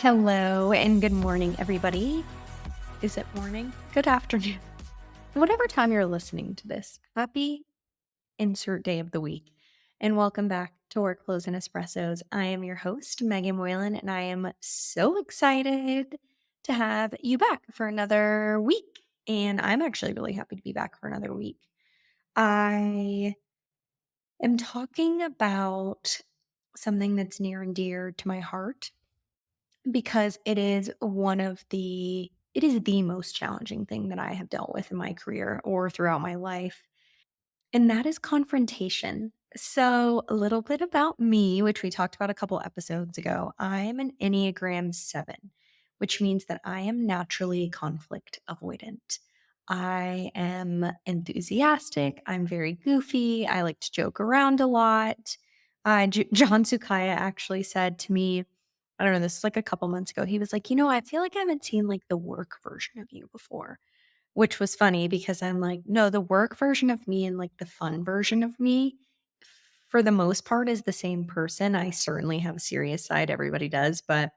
Hello and good morning, everybody. Is it morning? Good afternoon. Whatever time you're listening to this, happy insert day of the week. And welcome back to Workflows and Espressos. I am your host, Meaghan Moylan, and I am so excited to have you back for another week. And I'm actually really happy to be back for another week. I am talking about something that's near and dear to my heart because it is the most challenging thing that I have dealt with in my career or throughout my life, and that is confrontation. So, a little bit about me, which we talked about a couple episodes ago. I'm an Enneagram 7, which means that I am naturally conflict avoidant. I am enthusiastic. I'm very goofy. I like to joke around a lot. John Sukaya actually said to me, I don't know, this is like a couple months ago. He was like, I feel like I haven't seen like the work version of you before, which was funny because I'm like, no, the work version of me and like the fun version of me, for the most part, is the same person. I certainly have a serious side, everybody does, but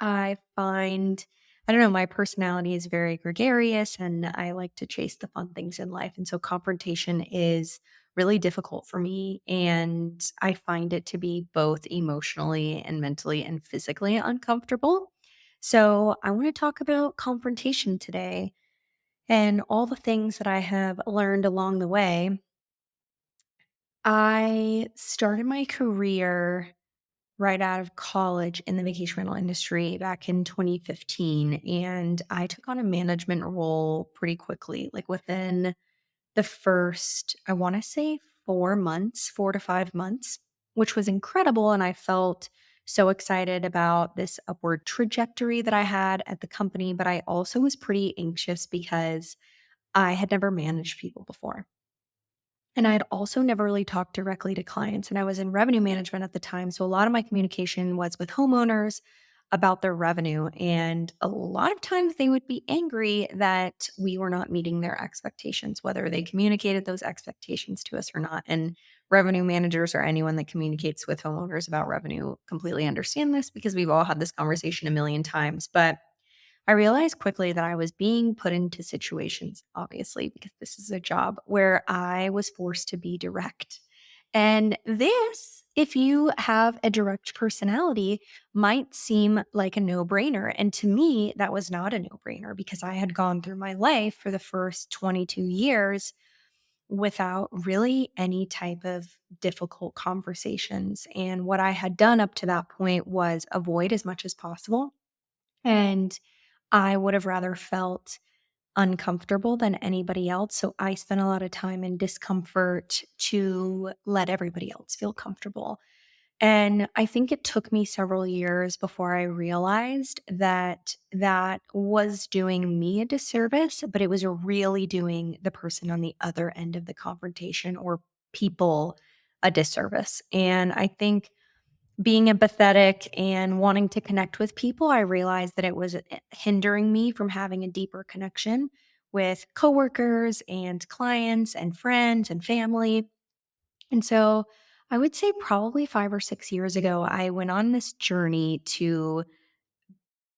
I find, I don't know, my personality is very gregarious and I like to chase the fun things in life. And so confrontation is really difficult for me. And I find it to be both emotionally and mentally and physically uncomfortable. So I want to talk about confrontation today and all the things that I have learned along the way. I started my career right out of college in the vacation rental industry back in 2015. And I took on a management role pretty quickly, like within the first, I want to say 4 months, 4 to 5 months, which was incredible. And I felt so excited about this upward trajectory that I had at the company. But I also was pretty anxious because I had never managed people before. And I had also never really talked directly to clients. And I was in revenue management at the time. So a lot of my communication was with homeowners about their revenue. And a lot of times they would be angry that we were not meeting their expectations, whether they communicated those expectations to us or not. And revenue managers or anyone that communicates with homeowners about revenue completely understand this because we've all had this conversation a million times. But I realized quickly that I was being put into situations, obviously, because this is a job where I was forced to be direct. And this, if you have a direct personality, might seem like a no brainer. And to me, that was not a no brainer because I had gone through my life for the first 22 years without really any type of difficult conversations. And what I had done up to that point was avoid as much as possible. And I would have rather felt uncomfortable than anybody else. So I spent a lot of time in discomfort to let everybody else feel comfortable. And I think it took me several years before I realized that that was doing me a disservice, but it was really doing the person on the other end of the confrontation or people a disservice. And I think being empathetic and wanting to connect with people, I realized that it was hindering me from having a deeper connection with coworkers and clients and friends and family. And so I would say probably 5 or 6 years ago, I went on this journey to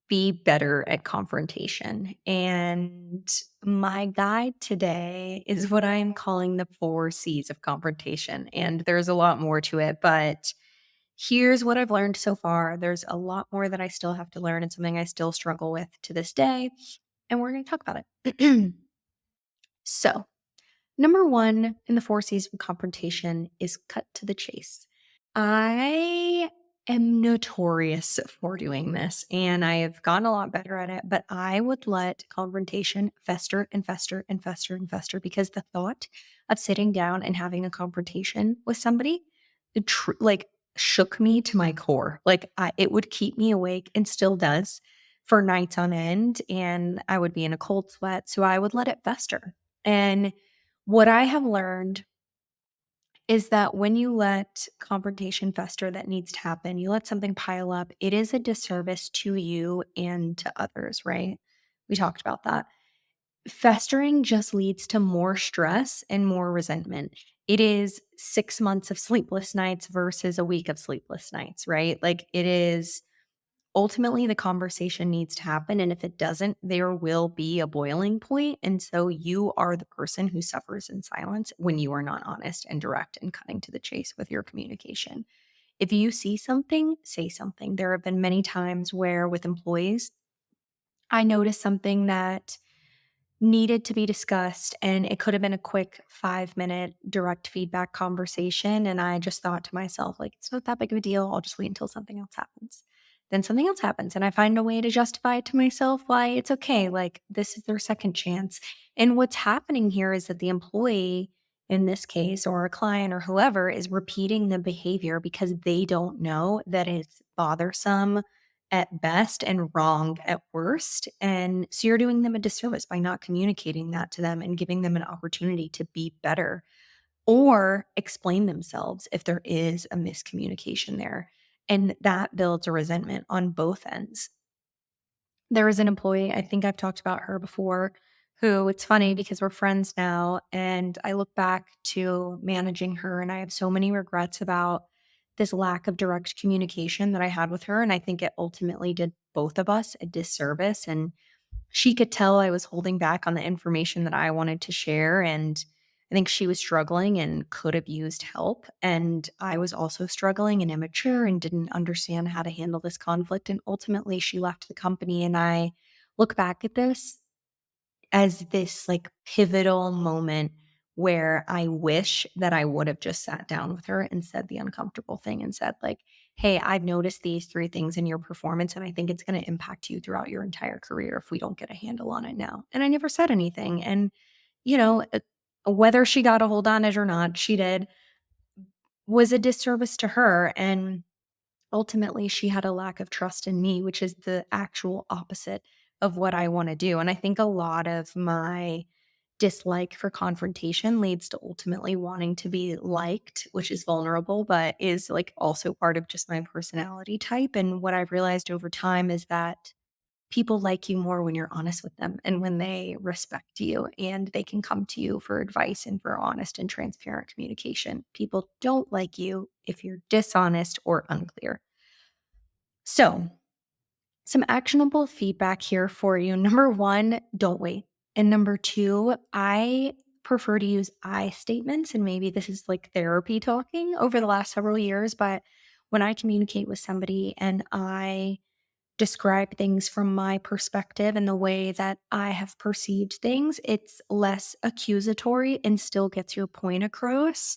be better at confrontation. And my guide today is what I'm calling the 4 C's of confrontation. And there's a lot more to it, but here's what I've learned so far. There's a lot more that I still have to learn and something I still struggle with to this day. And we're going to talk about it. So, number one in the 4 C's of confrontation is cut to the chase. I am notorious for doing this and I have gotten a lot better at it, but I would let confrontation fester and fester and fester and fester because the thought of sitting down and having a confrontation with somebody, like shook me to my core. It would keep me awake and still does for nights on end. And I would be in a cold sweat. So I would let it fester. And what I have learned is that when you let confrontation fester that needs to happen, you let something pile up, it is a disservice to you and to others, right? We talked about that. Festering just leads to more stress and more resentment. It is 6 months of sleepless nights versus a week of sleepless nights, right? Like it is ultimately the conversation needs to happen. And if it doesn't, there will be a boiling point. And so you are the person who suffers in silence when you are not honest and direct and cutting to the chase with your communication. If you see something, say something. There have been many times where with employees, I noticed something that needed to be discussed, and it could have been a quick 5-minute direct feedback conversation, and I just thought to myself, like, "It's not that big of a deal, I'll just wait until something else happens." Then something else happens, and I find a way to justify it to myself why it's okay, like, this is their second chance, and what's happening here is that the employee, in this case, or a client or whoever, is repeating the behavior because they don't know that it's bothersome at best and wrong at worst. And so you're doing them a disservice by not communicating that to them and giving them an opportunity to be better or explain themselves if there is a miscommunication there. And that builds a resentment on both ends. There was an employee, I think I've talked about her before, who it's funny because we're friends now. And I look back to managing her and I have so many regrets about this lack of direct communication that I had with her. And I think it ultimately did both of us a disservice. And she could tell I was holding back on the information that I wanted to share, and I think she was struggling and could have used help, and I was also struggling and immature and didn't understand how to handle this conflict, and ultimately she left the company, and I look back at this as this, like, pivotal moment where I wish that I would have just sat down with her and said the uncomfortable thing and said, like, "Hey, I've noticed these 3 things in your performance, and I think it's gonna impact you throughout your entire career if we don't get a handle on it now." And I never said anything, and, you know, whether she got a hold on it or not, she did, was a disservice to her, and ultimately, she had a lack of trust in me, which is the actual opposite of what I wanna do, and I think a lot of my dislike for confrontation leads to ultimately wanting to be liked, which is vulnerable, but is, like, also part of just my personality type, and what I've realized over time is that people like you more when you're honest with them and when they respect you and they can come to you for advice and for honest and transparent communication. People don't like you if you're dishonest or unclear. So, some actionable feedback here for you. Number one, don't wait. And number two, I prefer to use I statements. And maybe this is like therapy talking over the last several years. But when I communicate with somebody and I describe things from my perspective and the way that I have perceived things, it's less accusatory and still gets your point across.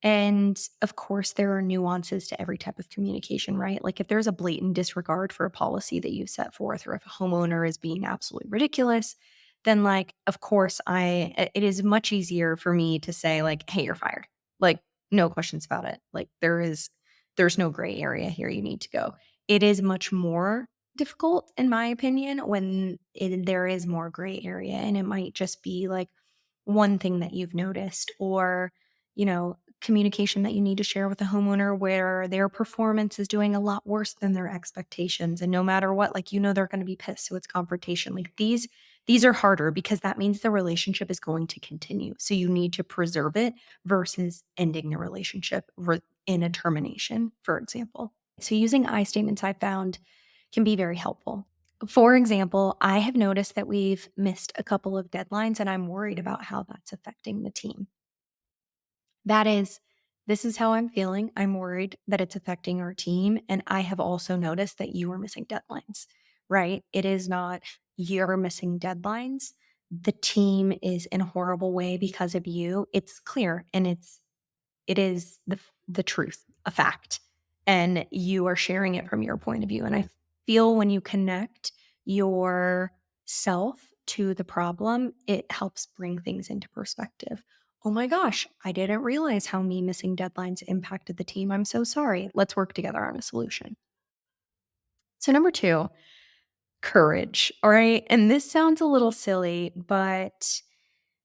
And of course, there are nuances to every type of communication, right? Like if there's a blatant disregard for a policy that you set forth, or if a homeowner is being absolutely ridiculous, then like, of course, it is much easier for me to say, like, hey, you're fired. Like, no questions about it. Like there's no gray area here. You need to go. It is much more difficult, in my opinion, when there is more gray area. And it might just be like one thing that you've noticed, or communication that you need to share with a homeowner where their performance is doing a lot worse than their expectations. And no matter what, like, they're going to be pissed. So it's confrontation. Like these are harder because that means the relationship is going to continue. So you need to preserve it versus ending the relationship in a termination, for example. So using I statements I found can be very helpful. For example, I have noticed that we've missed a couple of deadlines and I'm worried about how that's affecting the team. That is, this is how I'm feeling. I'm worried that it's affecting our team. And I have also noticed that you are missing deadlines, right? It is not you're missing deadlines. The team is in a horrible way because of you. It's clear and it is the truth, a fact, and you are sharing it from your point of view. And I feel when you connect yourself to the problem, it helps bring things into perspective. Oh my gosh, I didn't realize how me missing deadlines impacted the team. I'm so sorry. Let's work together on a solution. So, number two, courage. All right. And this sounds a little silly, but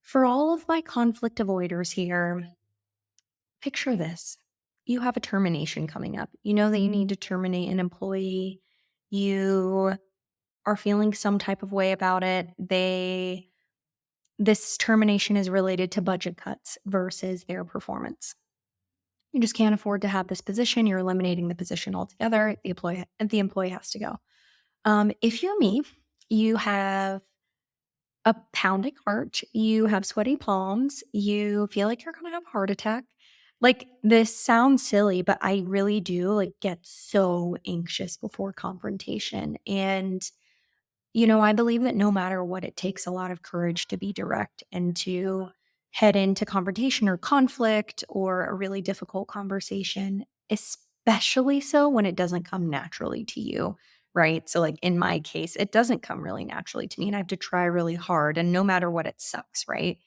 for all of my conflict avoiders here, picture this. You have a termination coming up. You know that you need to terminate an employee. You are feeling some type of way about it. This termination is related to budget cuts versus their performance. You just can't afford to have this position. You're eliminating the position altogether. The employee has to go. If you're me, you have a pounding heart, you have sweaty palms, you feel like you're gonna have a heart attack. Like, this sounds silly, but I really do, like, get so anxious before confrontation, and I believe that no matter what, it takes a lot of courage to be direct and to head into confrontation or conflict or a really difficult conversation, especially so when it doesn't come naturally to you. Right. So, like in my case, it doesn't come really naturally to me and I have to try really hard. And no matter what, it sucks. Right.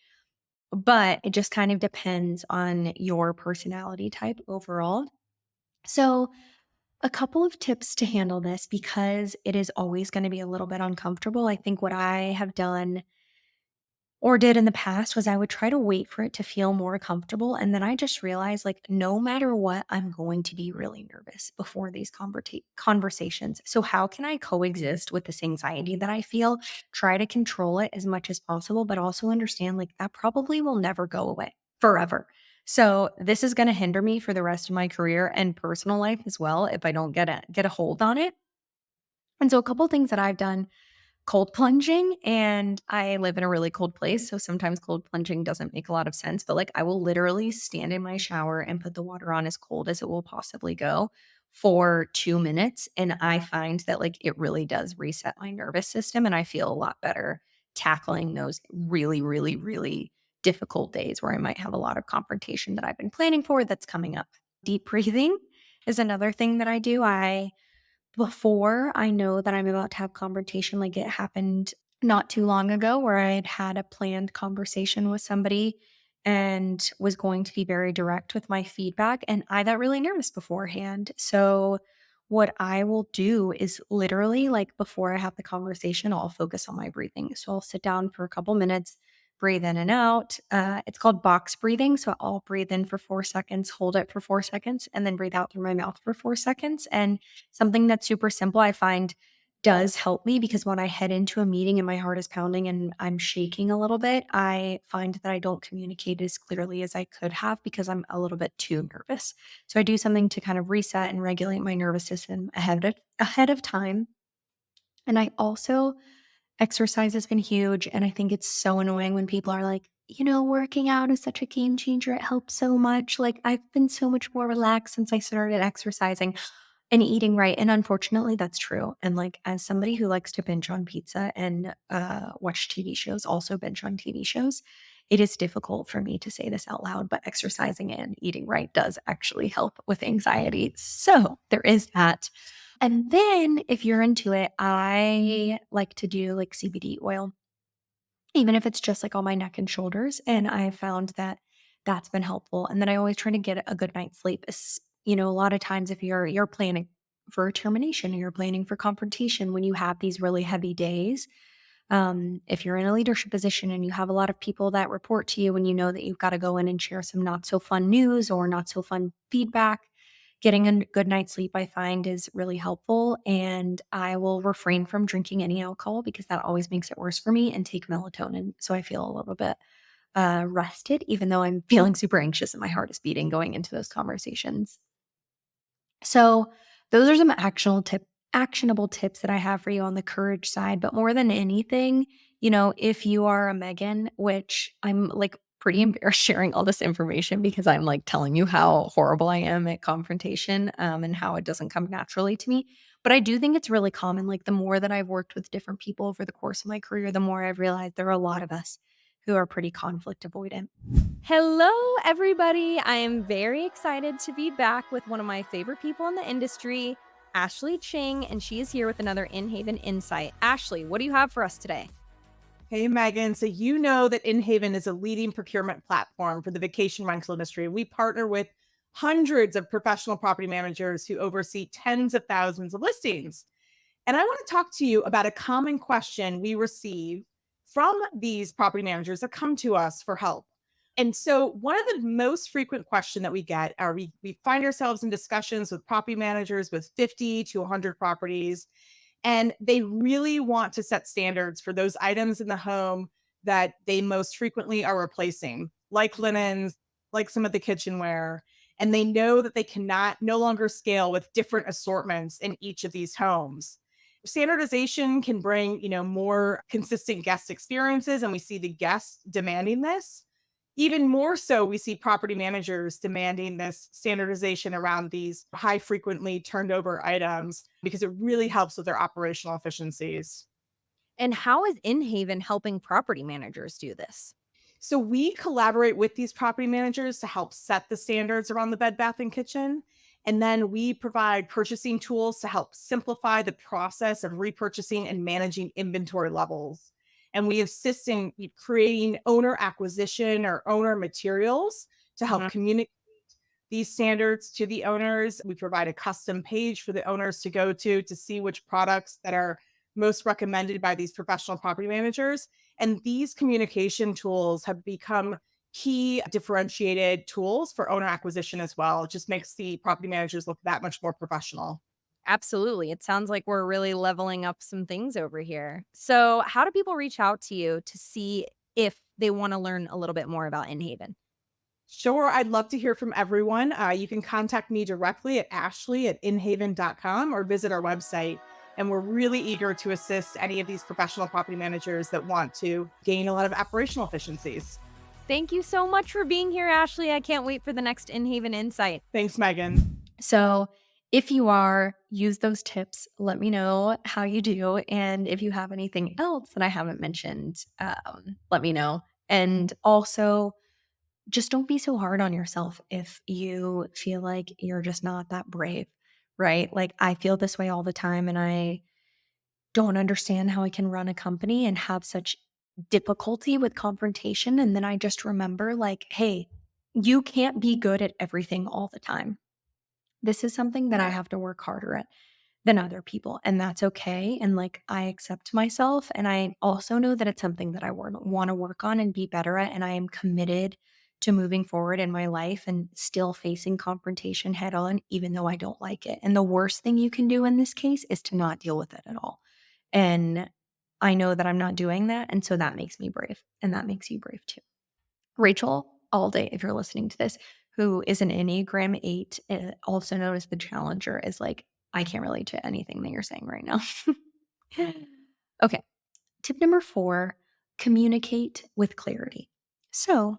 But it just kind of depends on your personality type overall. So, a couple of tips to handle this because it is always going to be a little bit uncomfortable. I think what I have done or did in the past was I would try to wait for it to feel more comfortable. And then I just realized, like, no matter what, I'm going to be really nervous before these conversations. So, how can I coexist with this anxiety that I feel? Try to control it as much as possible, but also understand, like, that probably will never go away forever. So, this is going to hinder me for the rest of my career and personal life as well if I don't get a hold on it. And so, a couple things that I've done: cold plunging, and I live in a really cold place, so sometimes cold plunging doesn't make a lot of sense, but, like, I will literally stand in my shower and put the water on as cold as it will possibly go for 2 minutes, and I find that, like, it really does reset my nervous system, and I feel a lot better tackling those really, really, really difficult days where I might have a lot of confrontation that I've been planning for that's coming up. Deep breathing is another thing that I do. Before I know that I'm about to have confrontation, like, it happened not too long ago where I had had a planned conversation with somebody and was going to be very direct with my feedback, and I got really nervous beforehand. So, what I will do is literally, like, before I have the conversation, I'll focus on my breathing. So, I'll sit down for a couple minutes, breathe in and out. It's called box breathing. So, I'll breathe in for 4 seconds, hold it for 4 seconds, and then breathe out through my mouth for 4 seconds. And something that's super simple I find does help me because when I head into a meeting and my heart is pounding and I'm shaking a little bit, I find that I don't communicate as clearly as I could have because I'm a little bit too nervous. So I do something to kind of reset and regulate my nervous system ahead of time. And I also exercise has been huge, and I think it's so annoying when people are like, "Working out is such a game changer. It helps so much. Like, I've been so much more relaxed since I started exercising and eating right." And unfortunately, that's true. And, like, as somebody who likes to binge on pizza and watch TV shows, also binge on TV shows, it is difficult for me to say this out loud, but exercising and eating right does actually help with anxiety. So there is that. And then if you're into it, I like to do like CBD oil, even if it's just like on my neck and shoulders. And I found that that's been helpful. And then I always try to get a good night's sleep. A lot of times if you're planning for a termination or you're planning for confrontation, when you have these really heavy days, if you're in a leadership position and you have a lot of people that report to you and you know that you've got to go in and share some not so fun news or not so fun feedback, getting a good night's sleep, I find, is really helpful. And I will refrain from drinking any alcohol because that always makes it worse for me and take melatonin. So I feel a little bit rested, even though I'm feeling super anxious and my heart is beating going into those conversations. So those are some actionable tips that I have for you on the courage side. But more than anything, if you are a Megan, which I'm like pretty embarrassed sharing all this information because I'm like telling you how horrible I am at confrontation and how it doesn't come naturally to me. But I do think it's really common. Like, the more that I've worked with different people over the course of my career, the more I've realized there are a lot of us who are pretty conflict avoidant. Hello, everybody. I am very excited to be back with one of my favorite people in the industry, Ashley Ching, and she is here with another In Haven Insight. Ashley, what do you have for us today? Hey, Megan. So, you know that InHaven is a leading procurement platform for the vacation rental industry. We partner with hundreds of professional property managers who oversee tens of thousands of listings. And I want to talk to you about a common question we receive from these property managers that come to us for help. And so, one of the most frequent question that we get are we find ourselves in discussions with property managers with 50 to 100 properties, and they really want to set standards for those items in the home that they most frequently are replacing, like linens, like some of the kitchenware. And they know that they cannot no longer scale with different assortments in each of these homes. Standardization can bring, more consistent guest experiences, and we see the guests demanding this. Even more so, we see property managers demanding this standardization around these high frequently turned over items because it really helps with their operational efficiencies. And how is Inhaven helping property managers do this? So we collaborate with these property managers to help set the standards around the Bed Bath and Kitchen. And then we provide purchasing tools to help simplify the process of repurchasing and managing inventory levels. And we assist in creating owner acquisition or owner materials to help Mhm. communicate these standards to the owners. We provide a custom page for the owners to go to see which products that are most recommended by these professional property managers. And these communication tools have become key differentiated tools for owner acquisition as well. It just makes the property managers look that much more professional. Absolutely. It sounds like we're really leveling up some things over here. So, how do people reach out to you to see if they want to learn a little bit more about Inhaven? Sure, I'd love to hear from everyone. You can contact me directly at ashley@inhaven.com or visit our website. And we're really eager to assist any of these professional property managers that want to gain a lot of operational efficiencies. Thank you so much for being here, Ashley. I can't wait for the next Inhaven Insight. Thanks, Megan. So, if you are, use those tips. Let me know how you do. And if you have anything else that I haven't mentioned, let me know. And also, just don't be so hard on yourself if you feel like you're just not that brave, right? Like, I feel this way all the time, and I don't understand how I can run a company and have such difficulty with confrontation. And then I just remember, like, hey, you can't be good at everything all the time. This is something that I have to work harder at than other people, and that's okay. And like, I accept myself, and I also know that it's something that I want to work on and be better at. And I am committed to moving forward in my life and still facing confrontation head on, even though I don't like it. And the worst thing you can do in this case is to not deal with it at all. And I know that I'm not doing that. And so that makes me brave, and that makes you brave too. Rachel Alday, if you're listening to this, who is an Enneagram 8, also known as the Challenger, is like, I can't relate to anything that you're saying right now. Okay. Tip number 4, communicate with clarity. So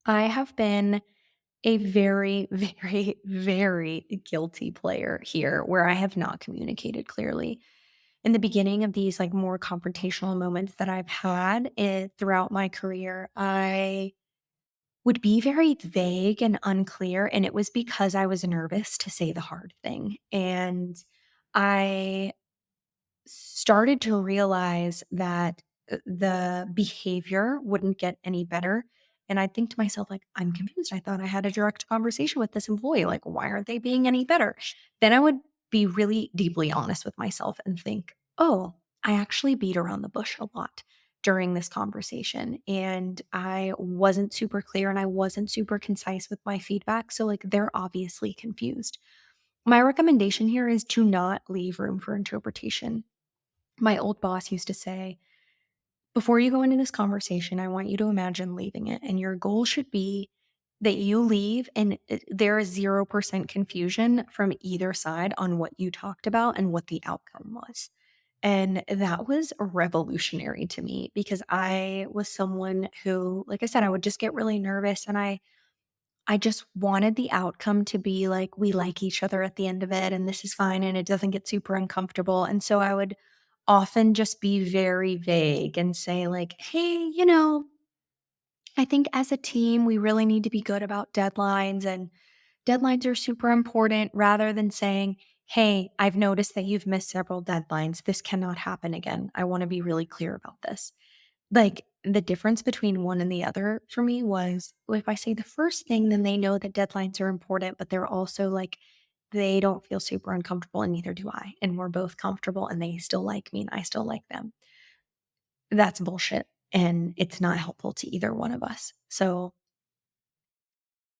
I have been a very, very, very guilty player here where I have not communicated clearly. In the beginning of these like more confrontational moments that I've had throughout my career, I would be very vague and unclear, and it was because I was nervous to say the hard thing. And I started to realize that the behavior wouldn't get any better. And I think to myself, like, I'm confused. I thought I had a direct conversation with this employee. Like, why aren't they being any better? Then I would be really deeply honest with myself and think, oh, I actually beat around the bush a lot during this conversation. And I wasn't super clear and I wasn't super concise with my feedback. So, like, they're obviously confused. My recommendation here is to not leave room for interpretation. My old boss used to say, before you go into this conversation, I want you to imagine leaving it. And your goal should be that you leave and there is 0% confusion from either side on what you talked about and what the outcome was. And that was revolutionary to me because I was someone who, like I said, I would just get really nervous, and I just wanted the outcome to be like, we like each other at the end of it, and this is fine, and it doesn't get super uncomfortable. And so I would often just be very vague and say, like, hey, I think as a team, we really need to be good about deadlines, and deadlines are super important, rather than saying, hey, I've noticed that you've missed several deadlines. This cannot happen again. I want to be really clear about this. Like, the difference between one and the other for me was, well, if I say the first thing, then they know that deadlines are important, but they're also like, they don't feel super uncomfortable, and neither do I. And we're both comfortable, and they still like me, and I still like them. That's bullshit. And it's not helpful to either one of us. So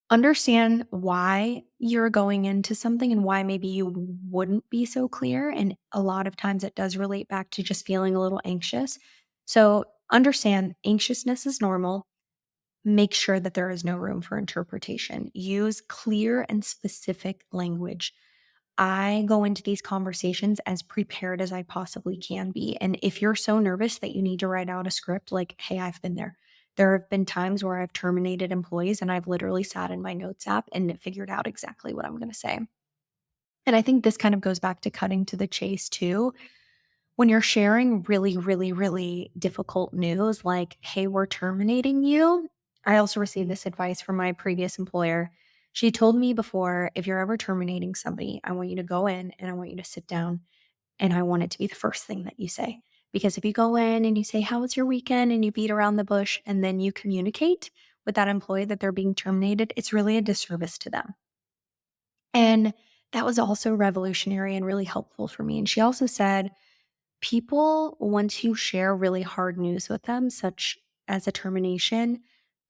understand why you're going into something and why maybe you wouldn't be so clear. And a lot of times it does relate back to just feeling a little anxious. So understand anxiousness is normal. Make sure that there is no room for interpretation. Use clear and specific language. I go into these conversations as prepared as I possibly can be. And if you're so nervous that you need to write out a script, like, hey, I've been there. There have been times where I've terminated employees and I've literally sat in my notes app and figured out exactly what I'm going to say. And I think this kind of goes back to cutting to the chase too. When you're sharing really, really, really difficult news, like, hey, we're terminating you. I also received this advice from my previous employer. She told me before, if you're ever terminating somebody, I want you to go in and I want you to sit down and I want it to be the first thing that you say. Because if you go in and you say, how was your weekend? And you beat around the bush and then you communicate with that employee that they're being terminated, it's really a disservice to them. And that was also revolutionary and really helpful for me. And she also said, people, once you share really hard news with them, such as a termination,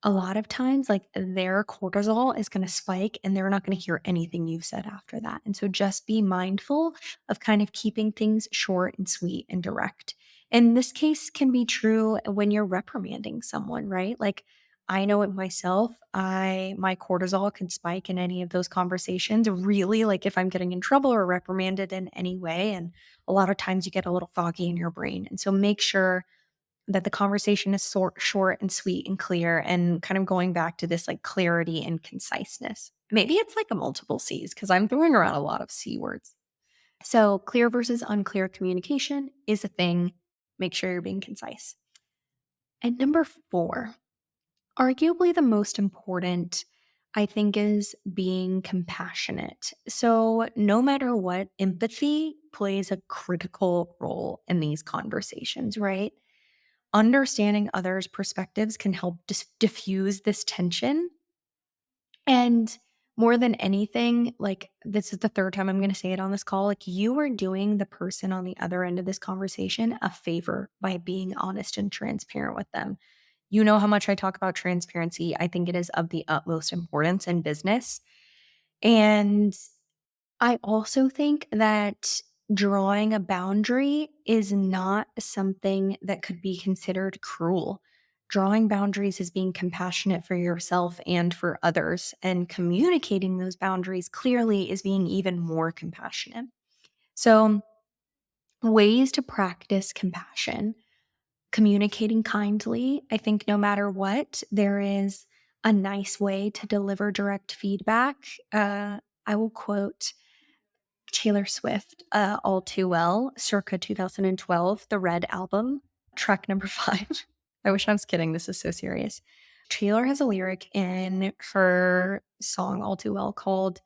a lot of times, like their cortisol is going to spike and they're not going to hear anything you've said after that. And so just be mindful of kind of keeping things short and sweet and direct. And this case can be true when you're reprimanding someone, right? Like I know it myself. My cortisol can spike in any of those conversations. Really, like if I'm getting in trouble or reprimanded in any way. And a lot of times you get a little foggy in your brain. And so make sure that the conversation is short and sweet and clear and kind of going back to this like clarity and conciseness. Maybe it's like a multiple C's because I'm throwing around a lot of C words. So clear versus unclear communication is a thing. Make sure you're being concise. And number 4, arguably the most important, I think, is being compassionate. So, no matter what, empathy plays a critical role in these conversations, right? Understanding others' perspectives can help diffuse this tension. And more than anything, like this is the third time I'm going to say it on this call, like you are doing the person on the other end of this conversation a favor by being honest and transparent with them. You know how much I talk about transparency. I think it is of the utmost importance in business. And I also think that drawing a boundary is not something that could be considered cruel. Drawing boundaries is being compassionate for yourself and for others, and communicating those boundaries clearly is being even more compassionate. So, ways to practice compassion: communicating kindly. I think no matter what, there is a nice way to deliver direct feedback. I will quote Taylor Swift, All Too Well, circa 2012, the Red album, track number 5. I wish I was kidding. This is so serious. Taylor has a lyric in her song All Too Well called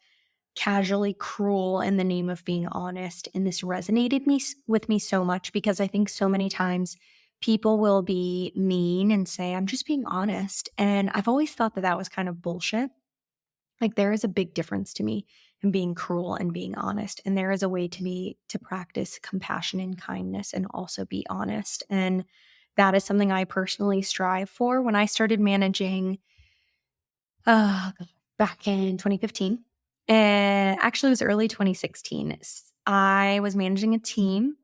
casually cruel in the name of being honest. And this resonated with me so much because I think so many times people will be mean and say, I'm just being honest. And I've always thought that that was kind of bullshit. Like there is a big difference to me in being cruel and being honest. And there is a way to practice compassion and kindness and also be honest. And that is something I personally strive for. When I started managing uh, back in 2015, and actually it was early 2016, I was managing a team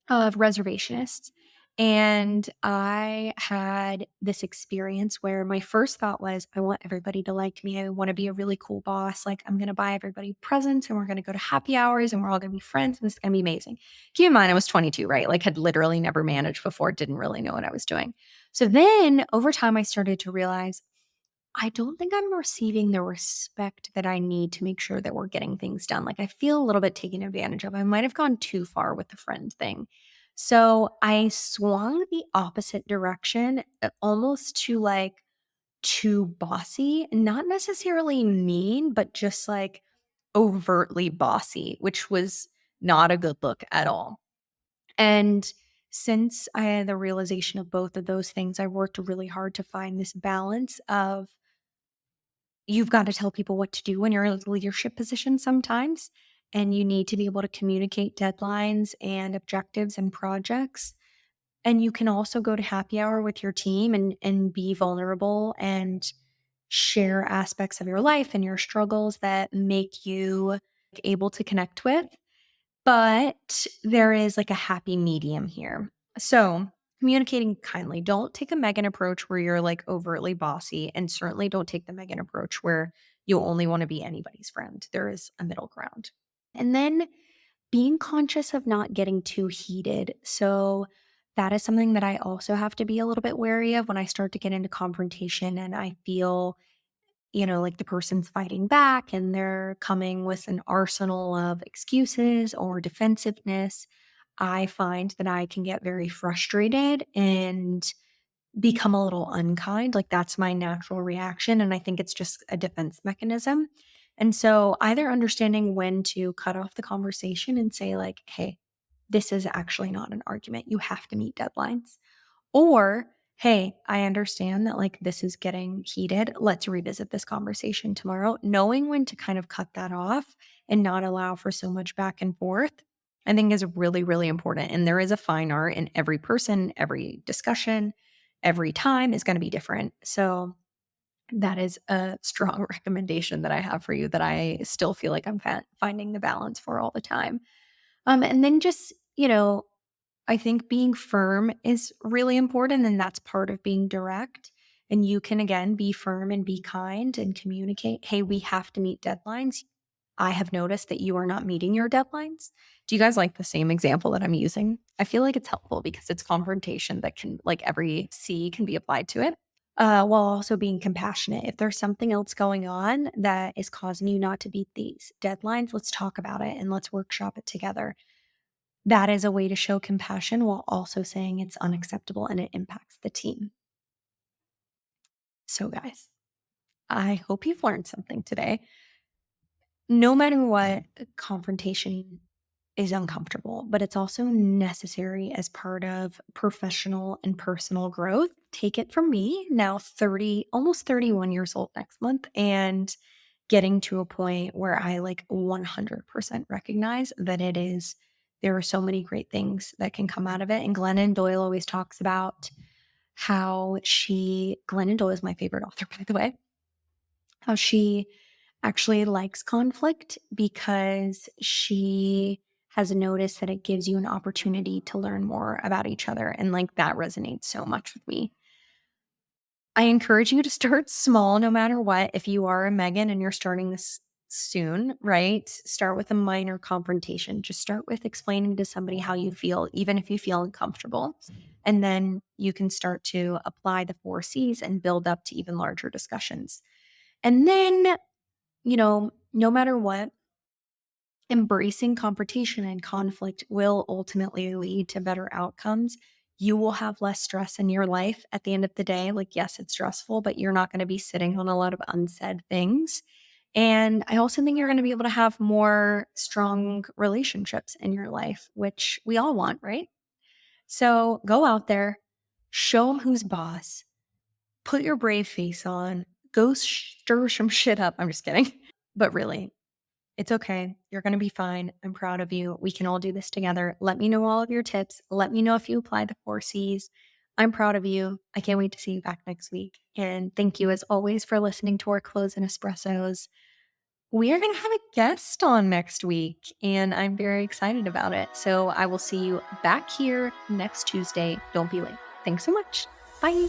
of reservationists. And I had this experience where my first thought was, I want everybody to like me. I want to be a really cool boss. Like, I'm going to buy everybody presents and we're going to go to happy hours and we're all going to be friends and this is going to be amazing. Keep in mind, I was 22, right? Like, had literally never managed before, didn't really know what I was doing. So then over time, I started to realize I don't think I'm receiving the respect that I need to make sure that we're getting things done. Like I feel a little bit taken advantage of. I might have gone too far with the friend thing. So I swung the opposite direction, almost to like too bossy, not necessarily mean, but just like overtly bossy, which was not a good look at all. And since I had the realization of both of those things, I worked really hard to find this balance of you've got to tell people what to do when you're in a leadership position sometimes, and you need to be able to communicate deadlines and objectives and projects. And you can also go to happy hour with your team and be vulnerable and share aspects of your life and your struggles that make you able to connect with. But there is like a happy medium here. So, communicating kindly. Don't take a Megan approach where you're like overtly bossy, and certainly don't take the Megan approach where you only want to be anybody's friend. There is a middle ground. And then being conscious of not getting too heated. So that is something that I also have to be a little bit wary of when I start to get into confrontation and I feel, like the person's fighting back and they're coming with an arsenal of excuses or defensiveness. I find that I can get very frustrated and become a little unkind. Like that's my natural reaction. And I think it's just a defense mechanism. And so either understanding when to cut off the conversation and say, like, hey, this is actually not an argument. You have to meet deadlines. Or, hey, I understand that like this is getting heated. Let's revisit this conversation tomorrow. Knowing when to kind of cut that off and not allow for so much back and forth, I think is really, really important. And there is a fine art in every person, every discussion, every time is going to be different. So that is a strong recommendation that I have for you that I still feel like I'm finding the balance for all the time. And then just, I think being firm is really important, and that's part of being direct. And you can, again, be firm and be kind and communicate, hey, we have to meet deadlines. I have noticed that you are not meeting your deadlines. Do you guys like the same example that I'm using? I feel like it's helpful because it's confrontation that can, like, every C can be applied to it, while also being compassionate. If there's something else going on that is causing you not to beat these deadlines, let's talk about it and let's workshop it together. That is a way to show compassion while also saying it's unacceptable and it impacts the team. So, guys, I hope you've learned something today. No matter what, confrontation is uncomfortable, but it's also necessary as part of professional and personal growth. Take it from me, now 30, almost 31 years old next month, and getting to a point where I like 100% recognize that there are so many great things that can come out of it. And Glennon Doyle always talks about Glennon Doyle is my favorite author, by the way, how she actually likes conflict because she has noticed that it gives you an opportunity to learn more about each other. And like that resonates so much with me. I encourage you to start small no matter what. If you are a Meaghan and you're starting this soon, right? Start with a minor confrontation. Just start with explaining to somebody how you feel, even if you feel uncomfortable. And then you can start to apply the 4 C's and build up to even larger discussions. And then, no matter what, embracing confrontation and conflict will ultimately lead to better outcomes. You will have less stress in your life at the end of the day. Like, yes, it's stressful, but you're not going to be sitting on a lot of unsaid things. And I also think you're going to be able to have more strong relationships in your life, which we all want, right? So go out there, show them who's boss, put your brave face on, go stir some shit up. I'm just kidding. But really, it's okay. You're going to be fine. I'm proud of you. We can all do this together. Let me know all of your tips. Let me know if you apply the 4 C's. I'm proud of you. I can't wait to see you back next week. And thank you, as always, for listening to Workflows and Espressos. We are going to have a guest on next week, and I'm very excited about it. So I will see you back here next Tuesday. Don't be late. Thanks so much. Bye.